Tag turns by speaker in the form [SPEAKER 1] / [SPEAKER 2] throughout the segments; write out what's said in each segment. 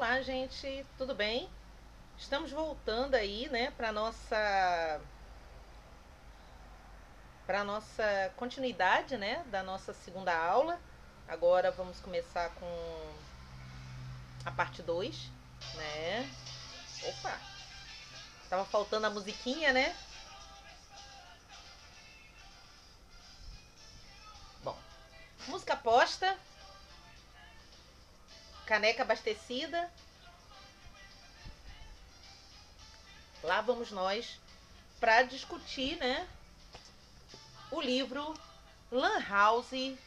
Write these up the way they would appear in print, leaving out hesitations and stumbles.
[SPEAKER 1] Olá, gente, tudo bem? Estamos voltando aí, né, para nossa continuidade, né, da nossa segunda aula. Agora vamos começar com a parte 2, né? Opa, tava faltando a musiquinha, né? Bom, música posta, caneca abastecida. Lá vamos nós para discutir, né, o livro Lan House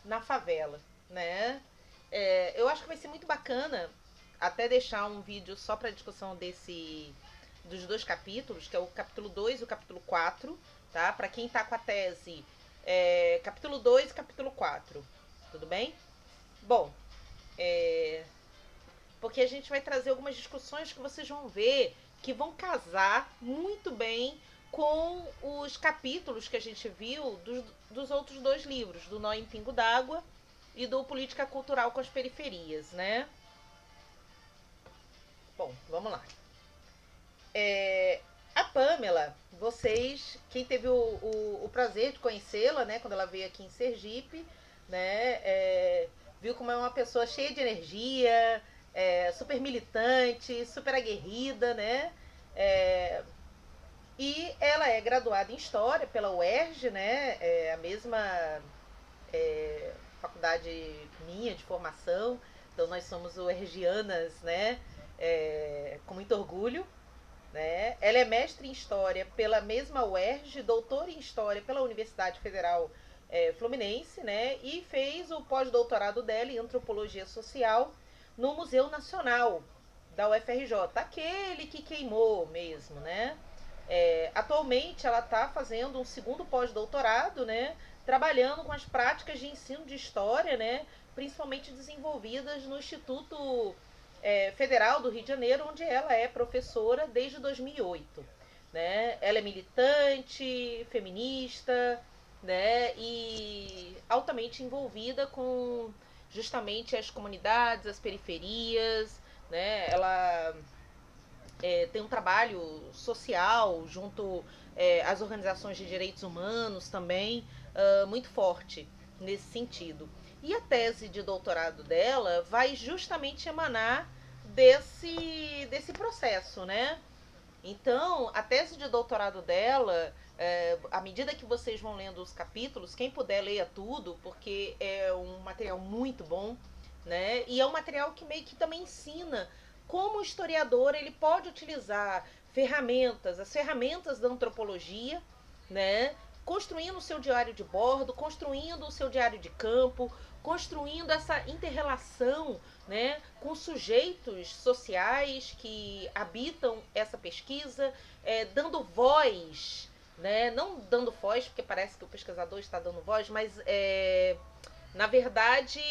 [SPEAKER 1] na favela, né? Eu acho que vai ser muito bacana até deixar um vídeo só para discussão dos dois capítulos, que é o capítulo 2 e o capítulo 4, tá? Para quem tá com a tese, capítulo 2 e capítulo 4, tudo bem? Bom, porque a gente vai trazer algumas discussões que vocês vão ver que vão casar muito bem com os capítulos que a gente viu dos outros dois livros, do Nó em Pingo d'Água e do Política Cultural com as Periferias, né? Bom, vamos lá. A Pamela, quem teve o prazer de conhecê-la, né, quando ela veio aqui em Sergipe, né, viu como é uma pessoa cheia de energia, super militante, super aguerrida, né, e ela é graduada em História pela UERJ, né, a mesma faculdade minha de formação, então nós somos UERJianas, né, com muito orgulho, né? Ela é mestre em História pela mesma UERJ, doutora em História pela Universidade Federal Fluminense, né? E fez o pós-doutorado dela em Antropologia Social no Museu Nacional da UFRJ, aquele que queimou mesmo, né? Atualmente ela está fazendo um segundo pós-doutorado, né? Trabalhando com as práticas de ensino de História, né? Principalmente desenvolvidas no Instituto Federal do Rio de Janeiro, onde ela é professora desde 2008. Né? Ela é militante, feminista, né? E altamente envolvida com justamente as comunidades, as periferias, né? Ela tem um trabalho social junto às organizações de direitos humanos também muito forte nesse sentido. E a tese de doutorado dela vai justamente emanar desse processo, né? Então, a tese de doutorado dela, à medida que vocês vão lendo os capítulos, quem puder leia tudo, porque é um material muito bom, né? E é um material que meio que também ensina como o historiador ele pode utilizar as ferramentas da antropologia, né? Construindo o seu diário de bordo, construindo o seu diário de campo, construindo essa interrelação, né, com sujeitos sociais que habitam essa pesquisa, dando voz, né, não dando voz, porque parece que o pesquisador está dando voz, mas na verdade,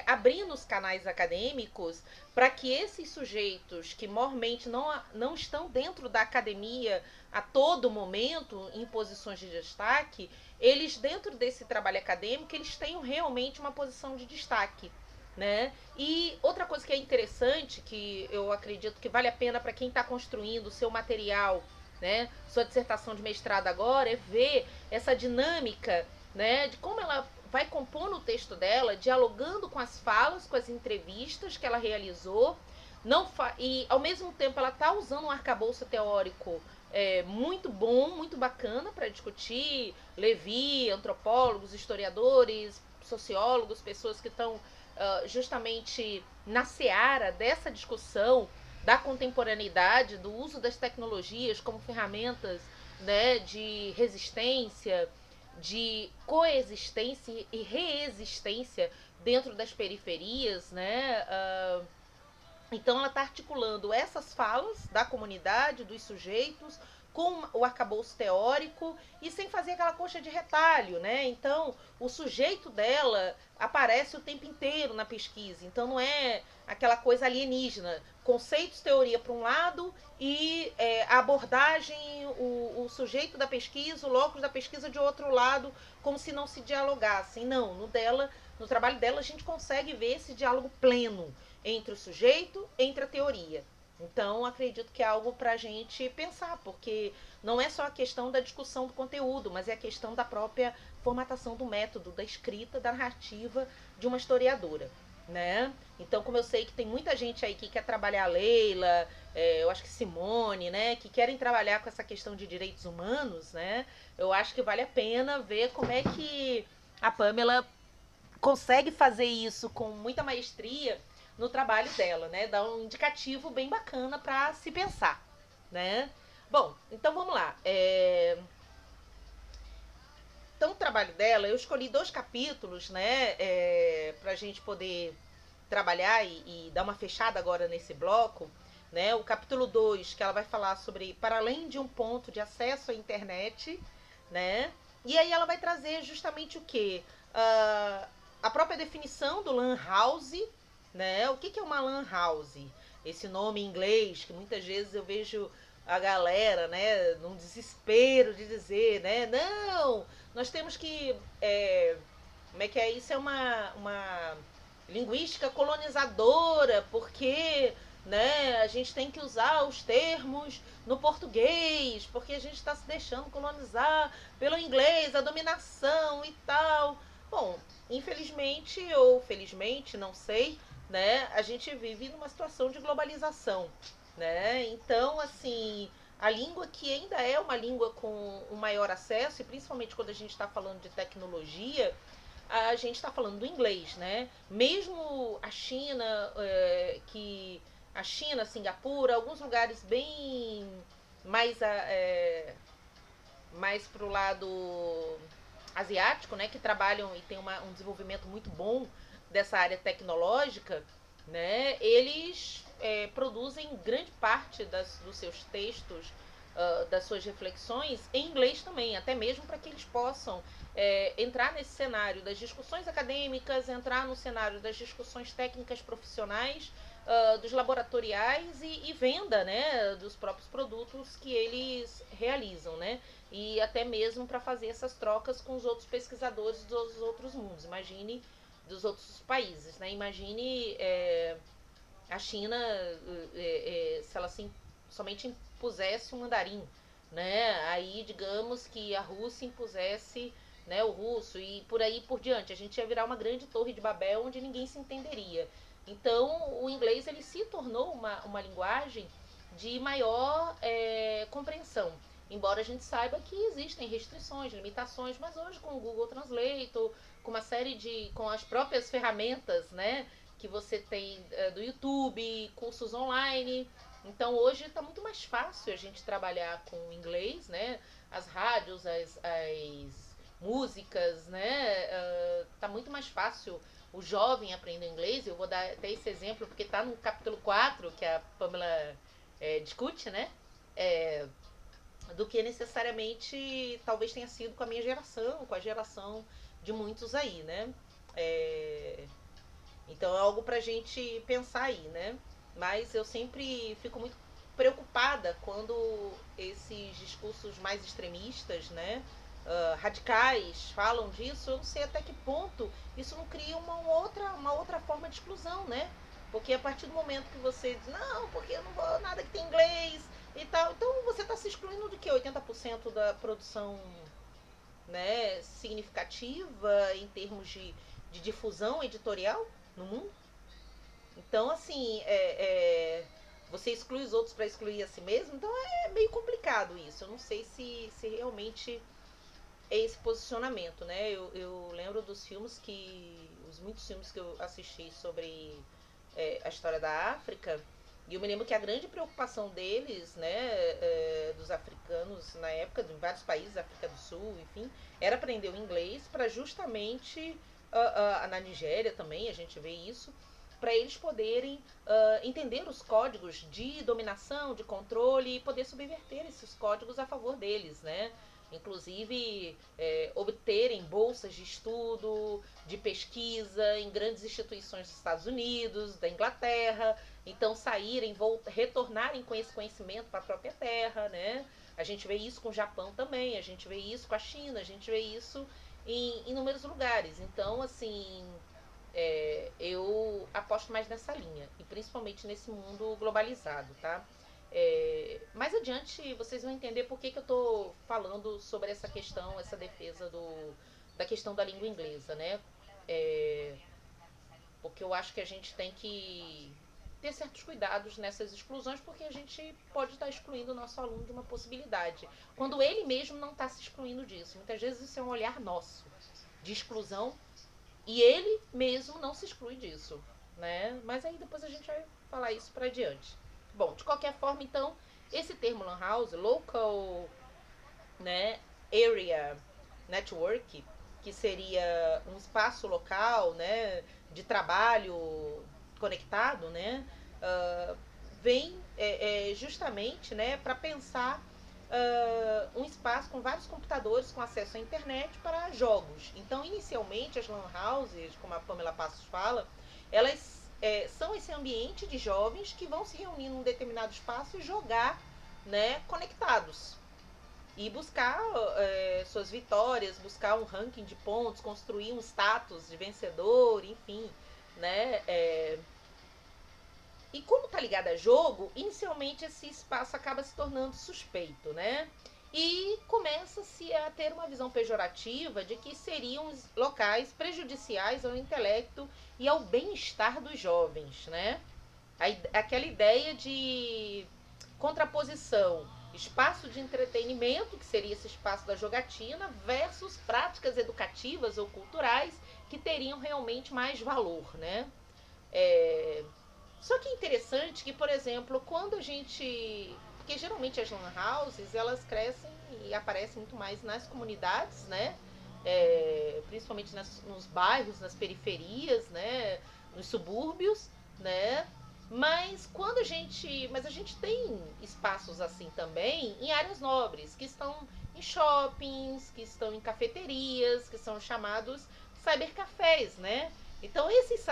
[SPEAKER 1] abrindo os canais acadêmicos para que esses sujeitos que mormente não estão dentro da academia a todo momento em posições de destaque, eles dentro desse trabalho acadêmico eles tenham realmente uma posição de destaque, né? E outra coisa que é interessante, que eu acredito que vale a pena para quem está construindo o seu material, né, sua dissertação de mestrado agora, é ver essa dinâmica, né, de como ela vai compondo o texto dela, dialogando com as falas, com as entrevistas que ela realizou, e ao mesmo tempo ela está usando um arcabouço teórico muito bom, muito bacana para discutir Levi, antropólogos, historiadores, sociólogos, pessoas que estão justamente na seara dessa discussão da contemporaneidade, do uso das tecnologias como ferramentas, né, de resistência, de coexistência e reexistência dentro das periferias, né? Então ela está articulando essas falas da comunidade, dos sujeitos, com o arcabouço teórico e sem fazer aquela coxa de retalho, né? Então, o sujeito dela aparece o tempo inteiro na pesquisa. Então, não é aquela coisa alienígena. Conceitos, teoria para um lado e a abordagem, o sujeito da pesquisa, o locus da pesquisa de outro lado, como se não se dialogassem. Não, no trabalho dela, a gente consegue ver esse diálogo pleno entre o sujeito, entre a teoria. Então, acredito que é algo para a gente pensar, porque não é só a questão da discussão do conteúdo, mas é a questão da própria formatação do método, da escrita, da narrativa de uma historiadora, né? Então, como eu sei que tem muita gente aí que quer trabalhar a Leila, eu acho que Simone, né, que querem trabalhar com essa questão de direitos humanos, né? Eu acho que vale a pena ver como é que a Pamela consegue fazer isso com muita maestria no trabalho dela, né? Dá um indicativo bem bacana para se pensar, né? Bom, então vamos lá. Então, o trabalho dela, eu escolhi 2 capítulos, né? Para a gente poder trabalhar e dar uma fechada agora nesse bloco, né? O capítulo 2, que ela vai falar sobre para além de um ponto de acesso à internet, né? E aí ela vai trazer justamente o quê? A própria definição do LAN house, né? O que é uma LAN house? Esse nome em inglês, que muitas vezes eu vejo a galera, né, num desespero de dizer, né, não, nós temos que, como é que é? Isso é uma linguística colonizadora, porque, né, a gente tem que usar os termos no português, porque a gente está se deixando colonizar pelo inglês, a dominação e tal. Bom, infelizmente ou felizmente, não sei, né, a gente vive numa situação de globalização, né? Então, assim, a língua que ainda é uma língua com um maior acesso, e principalmente quando a gente está falando de tecnologia, a gente está falando do inglês, né? Mesmo a China, a China, Singapura, alguns lugares bem mais mais para o lado asiático, né, que trabalham e tem um desenvolvimento muito bom dessa área tecnológica, né, eles produzem grande parte dos seus textos, das suas reflexões em inglês também, até mesmo para que eles possam entrar nesse cenário das discussões acadêmicas, entrar no cenário das discussões técnicas profissionais, dos laboratoriais e venda, né, dos próprios produtos que eles realizam, né? E até mesmo para fazer essas trocas com os outros pesquisadores dos outros mundos. Imagine dos outros países, né? Imagine a China se ela somente impusesse o mandarim, né? Aí digamos que a Rússia impusesse, né, o russo e por aí por diante. A gente ia virar uma grande torre de Babel onde ninguém se entenderia. Então o inglês ele se tornou uma linguagem de maior compreensão. Embora a gente saiba que existem restrições, limitações, mas hoje com o Google Translate, com uma série com as próprias ferramentas, né, que você tem do YouTube, cursos online. Então hoje está muito mais fácil a gente trabalhar com o inglês, né? As rádios, as músicas, né? Tá muito mais fácil o jovem aprender inglês. Eu vou dar até esse exemplo porque está no capítulo 4 que a Pamela discute, né? Do que necessariamente talvez tenha sido com a minha geração, com a geração de muitos aí, né? Então é algo pra gente pensar aí, né? Mas eu sempre fico muito preocupada quando esses discursos mais extremistas, né? Radicais falam disso, eu não sei até que ponto isso não cria uma outra forma de exclusão, né? Porque a partir do momento que você diz, não, porque eu não vou nada que tem inglês e tal, então você está se excluindo de que? 80% da produção, né, significativa em termos de difusão editorial no mundo? Então, assim, você exclui os outros para excluir a si mesmo, então é meio complicado isso. Eu não sei se realmente é esse posicionamento, né? Eu lembro dos filmes os muitos filmes que eu assisti sobre a história da África, e eu me lembro que a grande preocupação deles, né, dos africanos na época, em vários países, África do Sul, enfim, era aprender o inglês para justamente, na Nigéria também, a gente vê isso, para eles poderem entender os códigos de dominação, de controle e poder subverter esses códigos a favor deles, né? Inclusive obterem bolsas de estudo, de pesquisa em grandes instituições dos Estados Unidos, da Inglaterra, então saírem, retornarem com esse conhecimento para a própria terra, né? A gente vê isso com o Japão também, a gente vê isso com a China, a gente vê isso em inúmeros lugares. Então, assim, eu aposto mais nessa linha, e principalmente nesse mundo globalizado, tá? Mais adiante vocês vão entender por que eu tô falando sobre essa questão, essa defesa da questão da língua inglesa, né? Porque eu acho que a gente tem que ter certos cuidados nessas exclusões, porque a gente pode estar excluindo o nosso aluno de uma possibilidade, quando ele mesmo não está se excluindo disso. Muitas vezes isso é um olhar nosso, de exclusão, e ele mesmo não se exclui disso, né? Mas aí depois a gente vai falar isso para adiante. Bom, de qualquer forma, então, esse termo lan house, local, né, area network, que seria um espaço local, né, de trabalho conectado, né, vem justamente, né, para pensar um espaço com vários computadores com acesso à internet para jogos. Então, inicialmente, as lan houses, como a Pamela Passos fala, elas são esse ambiente de jovens que vão se reunir num determinado espaço e jogar, né, conectados. E buscar suas vitórias, buscar um ranking de pontos, construir um status de vencedor, enfim, né? E como tá ligado a jogo, inicialmente esse espaço acaba se tornando suspeito, né? E começa-se a ter uma visão pejorativa de que seriam locais prejudiciais ao intelecto e ao bem-estar dos jovens, né? Aquela ideia de contraposição, espaço de entretenimento, que seria esse espaço da jogatina, versus práticas educativas ou culturais que teriam realmente mais valor, né? Só que é interessante que, por exemplo, quando a gente... Porque geralmente as lan houses, elas crescem e aparecem muito mais nas comunidades, né? Principalmente nos bairros, nas periferias, né? Nos subúrbios, né? Mas a gente tem espaços assim também em áreas nobres, que estão em shoppings, que estão em cafeterias, que são chamados cybercafés, né? Então esses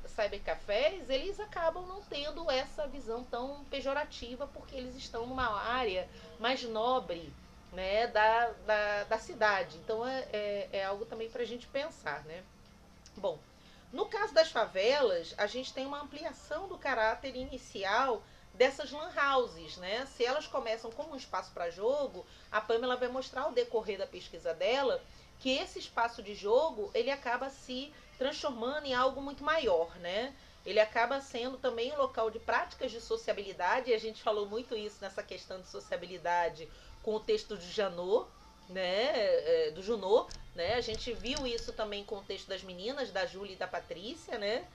[SPEAKER 1] cybercafés, eles acabam não tendo essa visão tão pejorativa, porque eles estão numa área mais nobre, né, da cidade. Então é algo também para a gente pensar, né? Bom, no caso das favelas, a gente tem uma ampliação do caráter inicial dessas lan houses, né? Se elas começam como um espaço para jogo, a Pamela vai mostrar ao decorrer da pesquisa dela que esse espaço de jogo, ele acaba se transformando em algo muito maior, né? Ele acaba sendo também um local de práticas de sociabilidade, e a gente falou muito isso nessa questão de sociabilidade com o texto de Janot, né, do Junot, né? A gente viu isso também com o texto das meninas, da Júlia e da Patrícia, né?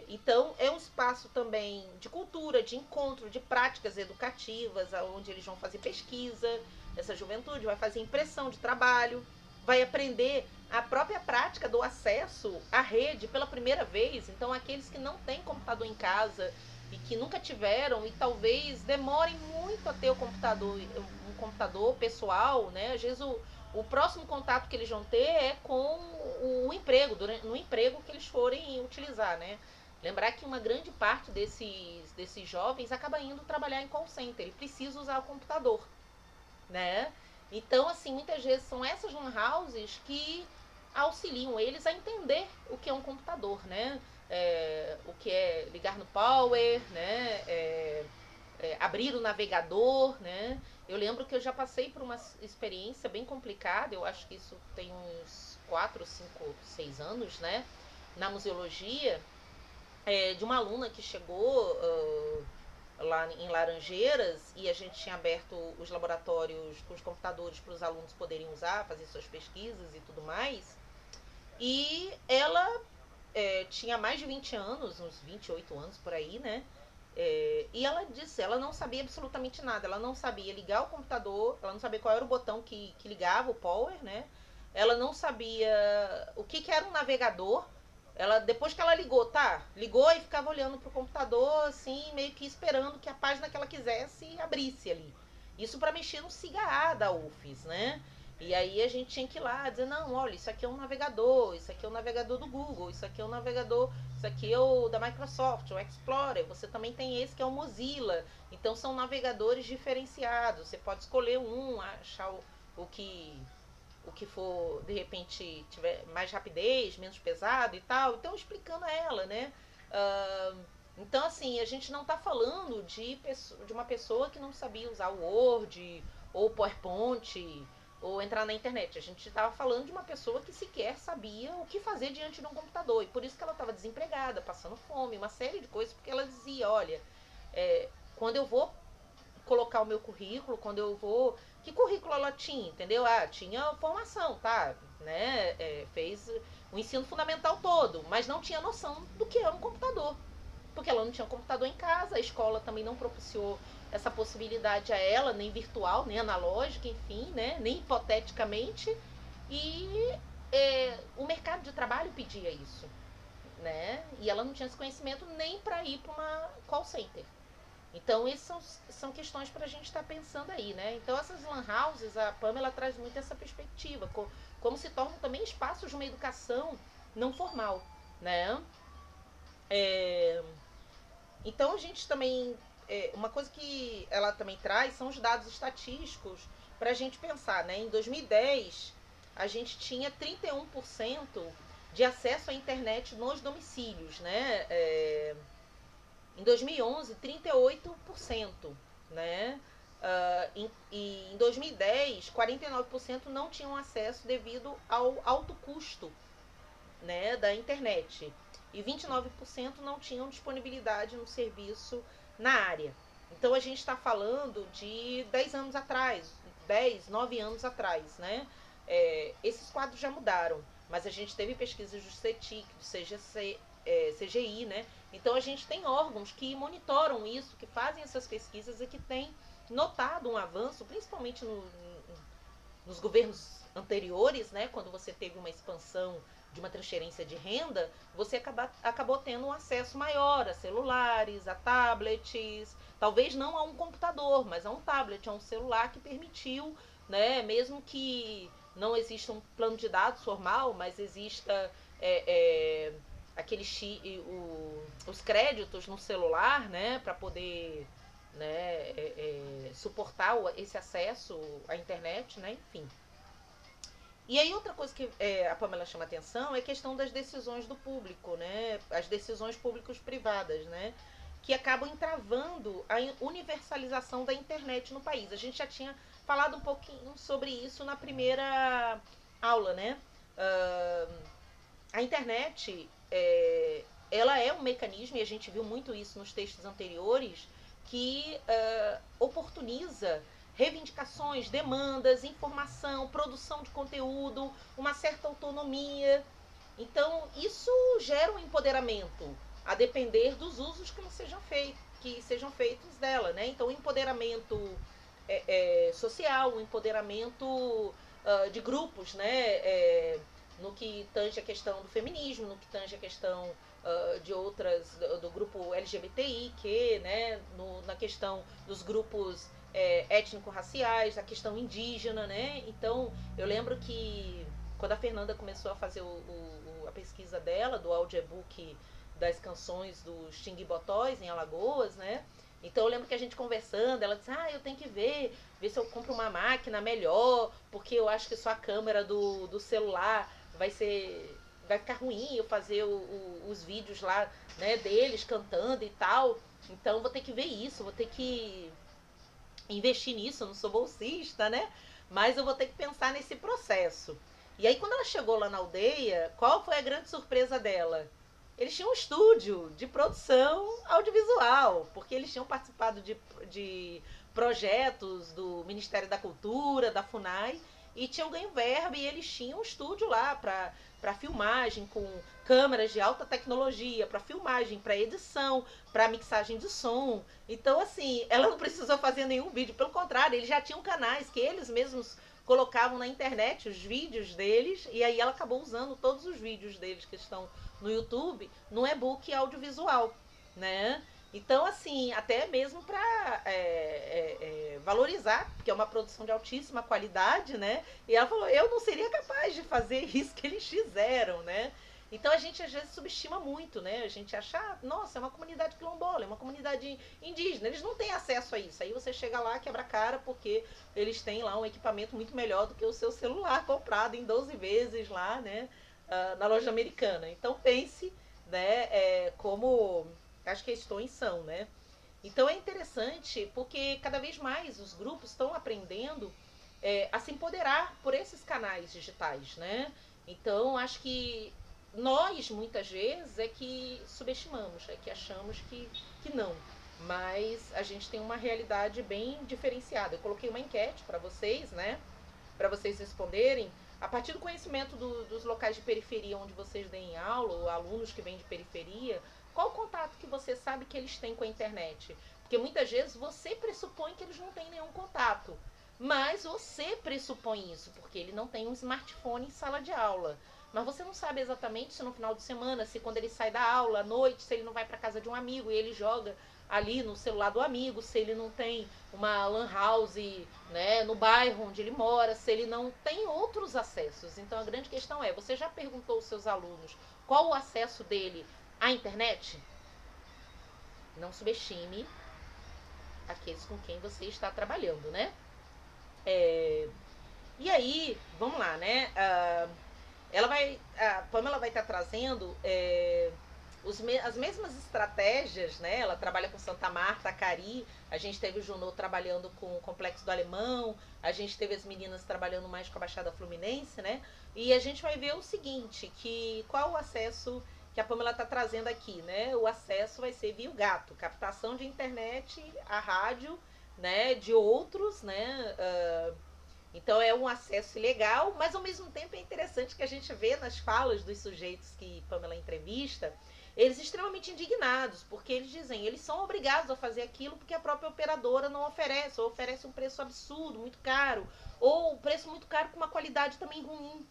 [SPEAKER 1] Então é um espaço também de cultura, de encontro, de práticas educativas, onde eles vão fazer pesquisa, essa juventude vai fazer impressão de trabalho, vai aprender a própria prática do acesso à rede pela primeira vez. Então aqueles que não têm computador em casa e que nunca tiveram e talvez demorem muito a ter um computador pessoal, né? Às vezes o próximo contato que eles vão ter é com o emprego, no emprego que eles forem utilizar, né? Lembrar que uma grande parte desses jovens acaba indo trabalhar em call center, ele precisa usar o computador, né? Então, assim, muitas vezes são essas lan houses que auxiliam eles a entender o que é um computador, né? O que é ligar no power, né? Abrir o navegador, né? Eu lembro que eu já passei por uma experiência bem complicada, eu acho que isso tem uns 4, 5, 6 anos, né? Na museologia, de uma aluna que chegou lá em Laranjeiras e a gente tinha aberto os laboratórios com os computadores para os alunos poderem usar, fazer suas pesquisas e tudo mais. E ela tinha mais de 20 anos, uns 28 anos por aí, né? E ela disse, ela não sabia absolutamente nada, ela não sabia ligar o computador, ela não sabia qual era o botão que ligava o power, né? Ela não sabia o que era um navegador, Ela, depois que ela ligou, ligou e ficava olhando pro computador, assim, meio que esperando que a página que ela quisesse abrisse ali. Isso para mexer no CIGA da UFES, né? E aí a gente tinha que ir lá dizer, não, olha, isso aqui é um navegador, isso aqui é um navegador do Google, isso aqui é um navegador, isso aqui é o da Microsoft, o Explorer, você também tem esse que é o Mozilla. Então são navegadores diferenciados, você pode escolher um, achar o que for, de repente, tiver mais rapidez, menos pesado e tal. Então, explicando a ela, né? Então, assim, a gente não está falando de uma pessoa que não sabia usar o Word ou o PowerPoint ou entrar na internet. A gente estava falando de uma pessoa que sequer sabia o que fazer diante de um computador. E por isso que ela estava desempregada, passando fome, uma série de coisas, porque ela dizia, olha, quando eu vou colocar o meu currículo, quando eu vou. Que currículo ela tinha, entendeu? Ah, tinha formação, tá? Né? Fez o ensino fundamental todo, mas não tinha noção do que era um computador. Porque ela não tinha um computador em casa, a escola também não propiciou essa possibilidade a ela, nem virtual, nem analógica, enfim, né? Nem hipoteticamente. E o mercado de trabalho pedia isso, né? E ela não tinha esse conhecimento nem para ir para uma call center. Então, essas são questões para a gente estar pensando aí, né? Então, essas lan houses, a Pamela traz muito essa perspectiva, como se tornam também espaços de uma educação não formal, né? É, então, a gente também... uma coisa que ela também traz são os dados estatísticos para a gente pensar, né? Em 2010, a gente tinha 31% de acesso à internet nos domicílios, né? Em 2011, 38%, né? Em 2010, 49% não tinham acesso devido ao alto custo, né, da internet. E 29% não tinham disponibilidade no serviço na área. Então a gente está falando de 10 anos atrás, 10, 9 anos atrás, né? Esses quadros já mudaram, mas a gente teve pesquisas do CETIC, do CGC, CGI, né? Então a gente tem órgãos que monitoram isso, que fazem essas pesquisas e que têm notado um avanço, principalmente nos governos anteriores, né, quando você teve uma expansão de uma transferência de renda, você acabou tendo um acesso maior a celulares, a tablets, talvez não a um computador, mas a um tablet, a um celular que permitiu, né, mesmo que não exista um plano de dados formal, mas exista aquele os créditos no celular, né, para poder, né, suportar esse acesso à internet, né, enfim. E aí outra coisa que a Pamela chama atenção é a questão das decisões do público, né, as decisões públicos-privadas, né, que acabam entravando a universalização da internet no país. A gente já tinha falado um pouquinho sobre isso na primeira aula, né? A internet, ela é um mecanismo, e a gente viu muito isso nos textos anteriores, que oportuniza reivindicações, demandas, informação, produção de conteúdo, uma certa autonomia. Então, isso gera um empoderamento, a depender dos usos que sejam feitos dela, né? Então, o empoderamento social, o empoderamento de grupos, né? No que tange a questão do feminismo, no que tange a questão de outras, do grupo LGBTI, né, na questão dos grupos étnico-raciais, a questão indígena, né? Então, eu lembro que quando a Fernanda começou a fazer a pesquisa dela, do audiobook das canções dos Xingue-Botóis em Alagoas, né? Então eu lembro que a gente conversando, ela disse, eu tenho que ver se eu compro uma máquina melhor, porque eu acho que só a câmera do celular vai ficar ruim eu fazer os vídeos lá, né, deles cantando e tal. Então vou ter que ver isso, vou ter que investir nisso, eu não sou bolsista, né? Mas eu vou ter que pensar nesse processo. E aí quando ela chegou lá na aldeia, qual foi a grande surpresa dela? Eles tinham um estúdio de produção audiovisual, porque eles tinham participado de projetos do Ministério da Cultura, da FUNAI, e tinham ganho verba e eles tinham um estúdio lá para filmagem com câmeras de alta tecnologia, para filmagem, para edição, para mixagem de som. Então, assim, ela não precisou fazer nenhum vídeo, pelo contrário, eles já tinham canais que eles mesmos colocavam na internet os vídeos deles, e aí ela acabou usando todos os vídeos deles que estão no YouTube no e-book audiovisual, né? Então, assim, até mesmo para valorizar, porque é uma produção de altíssima qualidade, né? E ela falou, eu não seria capaz de fazer isso que eles fizeram, né? Então a gente às vezes subestima muito, né? A gente acha, nossa, é uma comunidade quilombola, é uma comunidade indígena, eles não têm acesso a isso. Aí você chega lá, quebra a cara, porque eles têm lá um equipamento muito melhor do que o seu celular comprado em 12 vezes lá, né? Na loja americana. Então pense, né, como as questões são, né? Então é interessante porque cada vez mais os grupos estão aprendendo a se empoderar por esses canais digitais, né? Então acho que nós muitas vezes é que subestimamos, é que achamos que não. Mas a gente tem uma realidade bem diferenciada. Eu coloquei uma enquete para vocês, né? Para vocês responderem. A partir do conhecimento dos locais de periferia onde vocês deem aula, ou alunos que vêm de periferia, qual o contato que você sabe que eles têm com a internet? Porque muitas vezes você pressupõe que eles não têm nenhum contato. Mas você pressupõe isso, porque ele não tem um smartphone em sala de aula. Mas você não sabe exatamente se no final de semana, se quando ele sai da aula à noite, se ele não vai para casa de um amigo e ele joga ali no celular do amigo, se ele não tem uma lan house, né, no bairro onde ele mora, se ele não tem outros acessos. Então a grande questão é, você já perguntou aos seus alunos qual o acesso dele à internet? Não subestime aqueles com quem você está trabalhando, né? E aí, vamos lá, né? A Pamela vai estar trazendo as mesmas estratégias, né? Ela trabalha com Santa Marta, Acari, a gente teve o Junot trabalhando com o Complexo do Alemão, a gente teve as meninas trabalhando mais com a Baixada Fluminense, né? E a gente vai ver o seguinte, que qual o acesso que a Pamela está trazendo aqui, né? O acesso vai ser via o gato, captação de internet, a rádio, né? De outros, né? Então é um acesso ilegal, mas ao mesmo tempo é interessante que a gente vê nas falas dos sujeitos que Pamela entrevista, eles extremamente indignados, porque eles dizem, eles são obrigados a fazer aquilo porque a própria operadora não oferece, ou oferece um preço absurdo, muito caro, ou um preço muito caro com uma qualidade também ruim.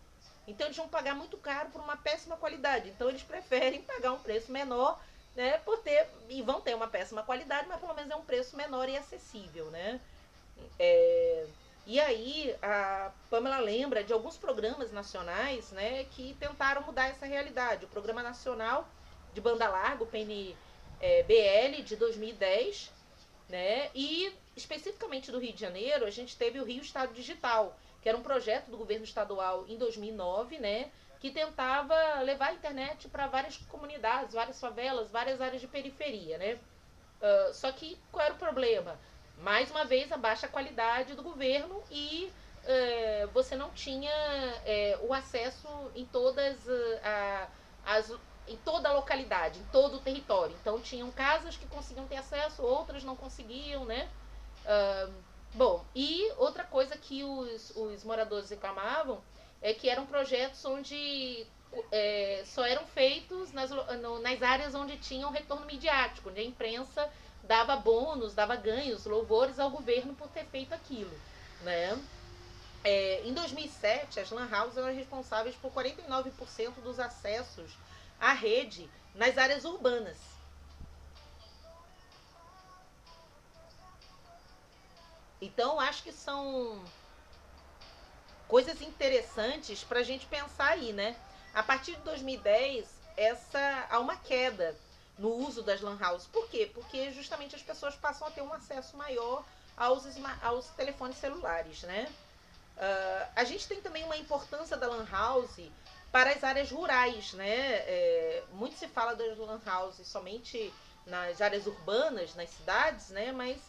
[SPEAKER 1] Então eles vão pagar muito caro por uma péssima qualidade. Então eles preferem pagar um preço menor, né, e vão ter uma péssima qualidade, mas pelo menos é um preço menor e acessível, né? E aí a Pamela lembra de alguns programas nacionais, né, que tentaram mudar essa realidade. O Programa Nacional de Banda Larga, o PNBL, de 2010, né, e especificamente do Rio de Janeiro, a gente teve o Rio Estado Digital, que era um projeto do governo estadual em 2009, né, que tentava levar a internet para várias comunidades, várias favelas, várias áreas de periferia, né? Só que qual era o problema? Mais uma vez, a baixa qualidade do governo e você não tinha o acesso em todas as em toda a localidade, em todo o território. Então tinham casas que conseguiam ter acesso, outras não conseguiam, né? Bom, e outra coisa que os moradores reclamavam é que eram projetos onde só eram feitos nas áreas onde tinham retorno midiático, onde a imprensa dava bônus, dava ganhos, louvores ao governo por ter feito aquilo, né? Em 2007, as lan houses eram responsáveis por 49% dos acessos à rede nas áreas urbanas. Então, acho que são coisas interessantes para a gente pensar aí, né? A partir de 2010, há uma queda no uso das lan houses. Por quê? Porque justamente as pessoas passam a ter um acesso maior aos telefones celulares, né? A gente tem também uma importância da lan house para as áreas rurais, né? Muito se fala das lan houses somente nas áreas urbanas, nas cidades, né? Mas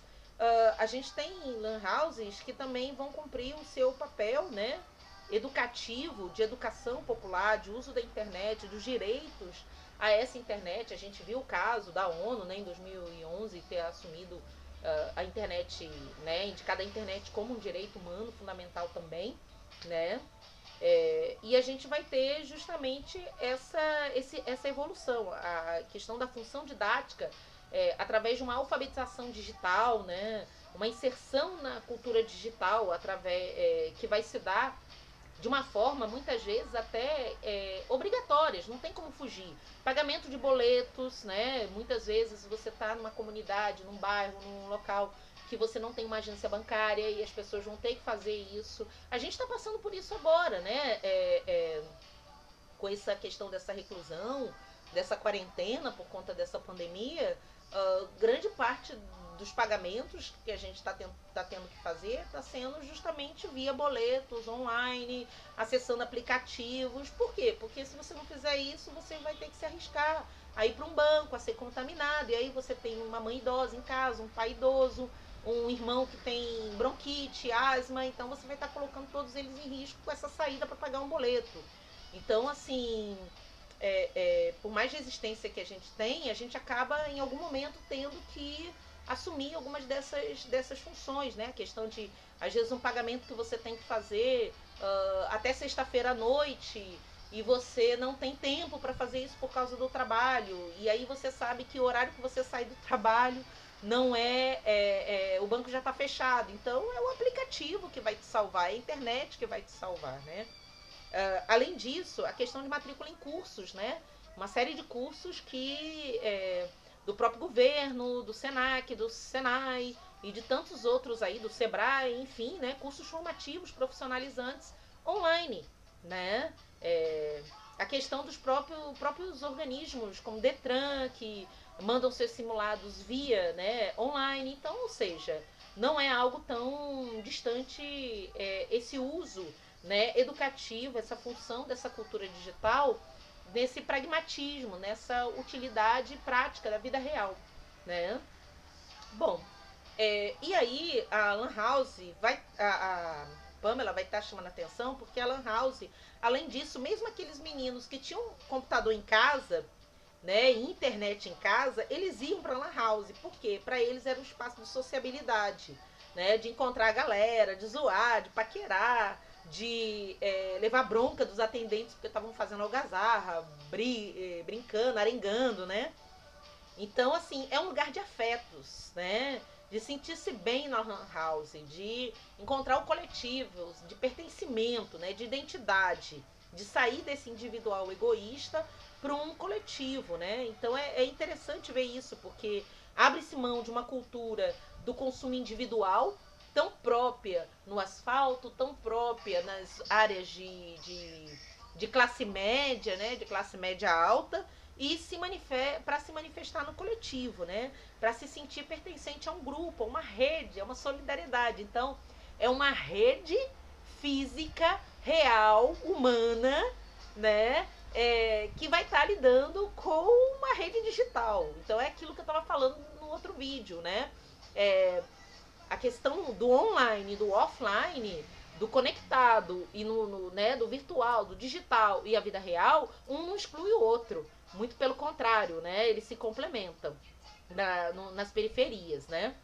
[SPEAKER 1] a gente tem lan houses que também vão cumprir o seu papel, né? Educativo, de educação popular, de uso da internet, dos direitos a essa internet. A gente viu o caso da ONU, né, em 2011, ter assumido a internet, né, indicada a internet como um direito humano fundamental também, né? E a gente vai ter justamente essa evolução, a questão da função didática através de uma alfabetização digital, né? uma inserção na cultura digital através que vai se dar de uma forma, muitas vezes, até obrigatórias, não tem como fugir. Pagamento de boletos, né? Muitas vezes você está numa comunidade, num bairro, num local que você não tem uma agência bancária e as pessoas vão ter que fazer isso. A gente está passando por isso agora, né? Com essa questão dessa reclusão, dessa quarentena por conta dessa pandemia, grande parte dos pagamentos que a gente está tendo que fazer está sendo justamente via boletos online, acessando aplicativos. Por quê? Porque se você não fizer isso, você vai ter que se arriscar a ir para um banco, a ser contaminado. E aí você tem uma mãe idosa em casa, um pai idoso, um irmão que tem bronquite, asma. Então você vai estar colocando todos eles em risco com essa saída para pagar um boleto. Então, assim, por mais resistência que a gente acaba em algum momento tendo que assumir algumas dessas funções, né? A questão de, às vezes, um pagamento que você tem que fazer até sexta-feira à noite e você não tem tempo para fazer isso por causa do trabalho. E aí você sabe que o horário que você sai do trabalho não o banco já está fechado. Então é o aplicativo que vai te salvar, é a internet que vai te salvar, né? Além disso, a questão de matrícula em cursos, né? Uma série de cursos que do próprio governo, do Senac, do Senai e de tantos outros aí, do Sebrae, enfim, né? Cursos formativos, profissionalizantes online, né? A questão dos próprios organismos, como Detran, que mandam seus simulados via, né, online. Então, ou seja, não é algo tão distante esse uso, né, educativo, essa função dessa cultura digital, nesse pragmatismo, nessa utilidade prática da vida real, né? Bom, e aí a Lan House a Pamela vai estar chamando a atenção porque a Lan House, além disso, mesmo aqueles meninos que tinham computador em casa, né, e internet em casa, eles iam para Lan House, porque para eles era um espaço de sociabilidade, né, de encontrar a galera, de zoar, de paquerar, de levar bronca dos atendentes porque estavam fazendo algazarra, brincando, arengando, né? Então, assim, é um lugar de afetos, né? De sentir-se bem na Lan House, de encontrar o coletivo, de pertencimento, né? De identidade, de sair desse individual egoísta para um coletivo, né? Então é interessante ver isso, porque abre-se mão de uma cultura do consumo individual, tão própria no asfalto, tão própria nas áreas de classe média, né? De classe média alta, e para se manifestar no coletivo, né? Para se sentir pertencente a um grupo, a uma rede, a uma solidariedade. Então, é uma rede física, real, humana, né? Que vai estar lidando com uma rede digital. Então, é aquilo que eu estava falando no outro vídeo, né? A questão do online, do offline, do conectado e né, do virtual, do digital e a vida real, um não exclui o outro. Muito pelo contrário, né? Eles se complementam nas periferias, né?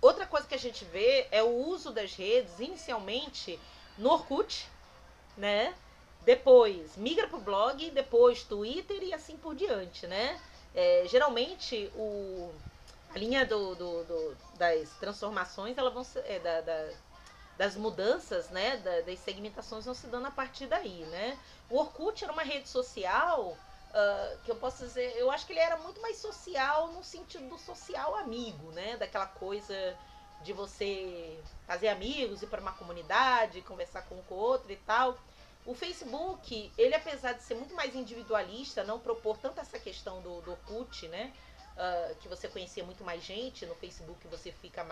[SPEAKER 1] Outra coisa que a gente vê é o uso das redes, inicialmente no Orkut, né? Depois migra para o blog, depois Twitter e assim por diante, né? Geralmente a linha das transformações, elas vão ser, das mudanças, né, das segmentações vão se dando a partir daí, né? O Orkut era uma rede social que eu posso dizer, eu acho que ele era muito mais social no sentido do social amigo, né? Daquela coisa de você fazer amigos, ir para uma comunidade, conversar com o outro e tal. O Facebook, ele apesar de ser muito mais individualista, não propor tanto essa questão do Orkut, né? Que você conhecia muito mais gente, no Facebook você fica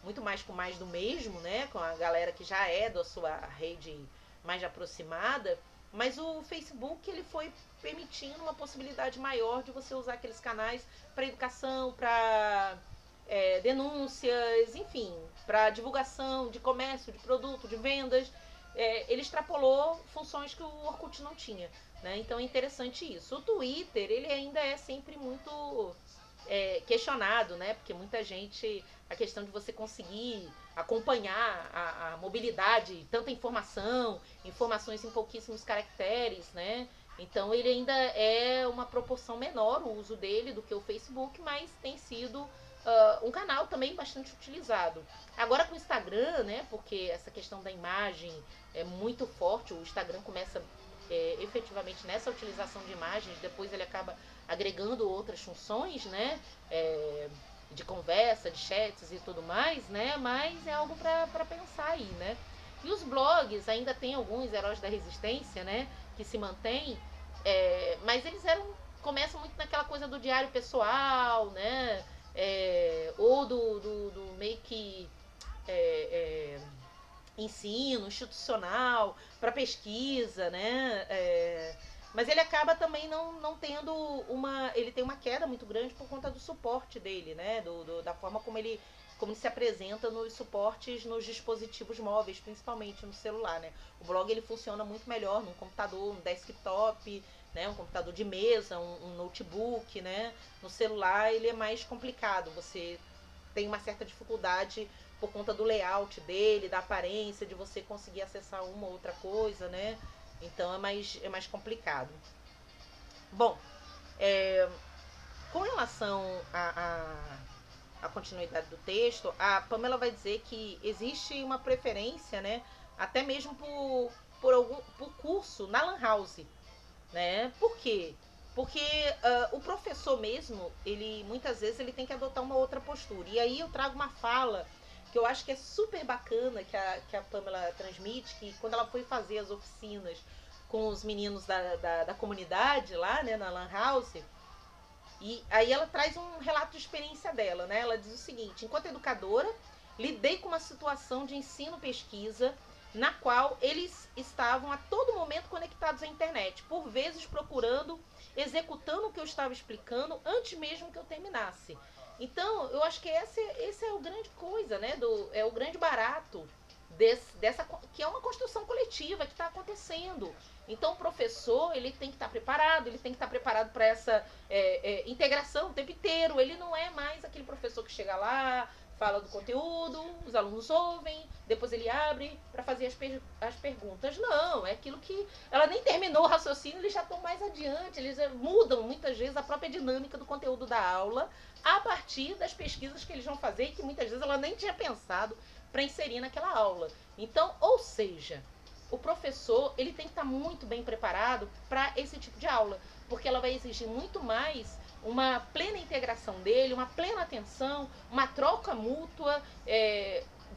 [SPEAKER 1] muito mais com mais do mesmo, né? Com a galera que já é da sua rede mais aproximada. Mas o Facebook, ele foi permitindo uma possibilidade maior de você usar aqueles canais para educação, para denúncias, enfim, para divulgação de comércio, de produto, de vendas. Ele extrapolou funções que o Orkut não tinha, né? Então é interessante isso. O Twitter, ele ainda é sempre muito questionado, né? Porque muita gente, a questão de você conseguir acompanhar a mobilidade, tanta informações em pouquíssimos caracteres, né? Então ele ainda é uma proporção menor o uso dele do que o Facebook, mas tem sido um canal também bastante utilizado. Agora com o Instagram, né, porque essa questão da imagem é muito forte, o Instagram começa efetivamente nessa utilização de imagens, depois ele acaba agregando outras funções, né, de conversa, de chats e tudo mais, né, mas é algo para pensar aí, né. E os blogs, ainda tem alguns heróis da resistência, né, que se mantêm, mas eles começam muito naquela coisa do diário pessoal, né, ou do meio que é, ensino institucional, para pesquisa, né? Mas ele acaba também não tendo uma. Ele tem uma queda muito grande por conta do suporte dele, né? Da forma como ele se apresenta nos suportes nos dispositivos móveis, principalmente no celular, né? O blog ele funciona muito melhor num computador, um desktop, né? Um computador de mesa, um notebook, né? No celular ele é mais complicado, você tem uma certa dificuldade por conta do layout dele, da aparência, de você conseguir acessar uma ou outra coisa, né? Então é mais complicado. Bom, com relação à continuidade do texto, a Pamela vai dizer que existe uma preferência, né? Até mesmo por curso na Lan House, né? Por quê? Porque o professor mesmo, ele muitas vezes ele tem que adotar uma outra postura. E aí eu trago uma fala que eu acho que é super bacana que a Pamela transmite, que quando ela foi fazer as oficinas com os meninos da comunidade lá, né, na Lan House, e aí ela traz um relato de experiência dela, né? Ela diz o seguinte: enquanto educadora, lidei com uma situação de ensino-pesquisa na qual eles estavam a todo momento conectados à internet, por vezes procurando, executando o que eu estava explicando antes mesmo que eu terminasse. Então, eu acho que esse é o grande coisa, né? É o grande barato dessa que é uma construção coletiva que está acontecendo. Então, o professor ele tem que estar preparado, ele tem que estar preparado para essa integração o tempo inteiro. Ele não é mais aquele professor que chega lá, fala do conteúdo, os alunos ouvem, depois ele abre para fazer as perguntas. Não, é aquilo que ela nem terminou o raciocínio, eles já estão mais adiante, eles mudam muitas vezes a própria dinâmica do conteúdo da aula a partir das pesquisas que eles vão fazer e que muitas vezes ela nem tinha pensado para inserir naquela aula. Então, ou seja, o professor ele tem que estar muito bem preparado para esse tipo de aula, porque ela vai exigir muito mais uma plena integração dele, uma plena atenção, uma troca mútua,